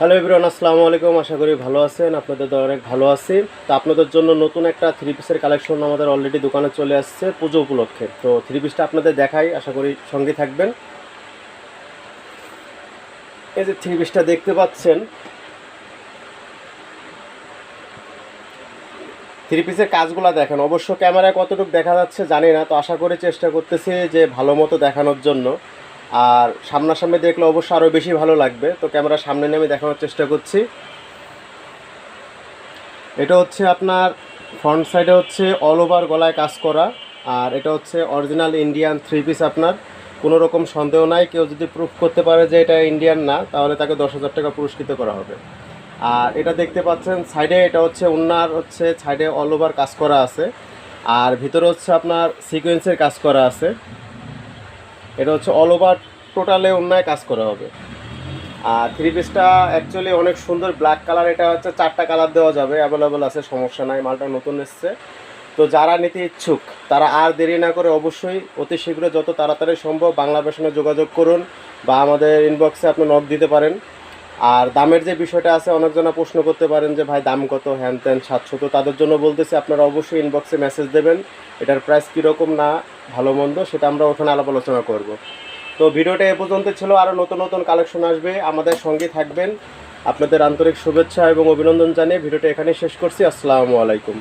Hello everyone, আসসালামু আলাইকুম। আশা করি ভালো আছেন। আপনাদের তো অনেক ভালো আছি। তো আপনাদের জন্য নতুন একটা থ্রি পিসের কালেকশন আমাদের অলরেডি দোকানে চলে আসছে পুজো উপলক্ষে। তো থ্রি পিসটা আপনাদের দেখাই, আশা করি সঙ্গে থাকবেন। এই যে থ্রি পিসটা দেখতে পাচ্ছেন, থ্রি পিসের কাজগুলো দেখেন। অবশ্য ক্যামেরায় কতটুকু দেখা যাচ্ছে জানি না, তো আশা করি চেষ্টা করতেছি যে ভালো মতো দেখানোর জন্য। আর সামনাসামনি দেখলে অবশ্য আরও বেশি ভালো লাগবে। তো ক্যামেরার সামনে নিয়ে আমি দেখানোর চেষ্টা করছি। এটা হচ্ছে আপনার ফ্রন্ট সাইডে হচ্ছে অল ওভার গলায় কাজ করা। আর এটা হচ্ছে অরিজিনাল ইন্ডিয়ান থ্রি পিস। আপনার কোনো রকম সন্দেহ নাই, কেউ যদি প্রুফ করতে পারে যে এটা ইন্ডিয়ান না, তাহলে তাকে 10,000 টাকা পুরস্কৃত করা হবে। আর এটা দেখতে পাচ্ছেন সাইডে, এটা হচ্ছে ওনার হচ্ছে সাইডে অল ওভার কাজ করা আছে। আর ভিতরে হচ্ছে আপনার সিকোয়েন্সের কাজ করা আছে। এটা হচ্ছে অল ওভার টোটালে অন্যায় কাজ করা হবে। আর থ্রি পিসটা অ্যাকচুয়ালি অনেক সুন্দর ব্ল্যাক কালার। এটা হচ্ছে 4টা কালার দেওয়া যাবে, অ্যাভেলেবল আছে, সমস্যা নাই। মালটা নতুন এসছে। তো যারা নিতে ইচ্ছুক তারা আর দেরি না করে অবশ্যই অতি শীঘ্র যত তাড়াতাড়ি সম্ভব বাংলা ফ্যাশনে যোগাযোগ করুন, বা আমাদের ইনবক্সে আপনি নক দিতে পারেন। আর দামের যে বিষয়টা আছে, অনেকজনা প্রশ্ন করতে পারেন যে ভাই দাম কত, হ্যান ত্যান 700। তো তাদের জন্য বলতেছি আপনারা অবশ্যই ইনবক্সে মেসেজ দেবেন। এটার প্রাইস কীরকম না ভালো মন্দ সেটা আমরা ওখানে আলাপ আলোচনা করব। তো ভিডিওটা এ পর্যন্ত ছিল। আরও নতুন নতুন কালেকশন আসবে, আমাদের সঙ্গে থাকবেন। আপনাদের আন্তরিক শুভেচ্ছা এবং অভিনন্দন জানিয়ে ভিডিওটা এখানেই শেষ করছি। আসসালামু আলাইকুম।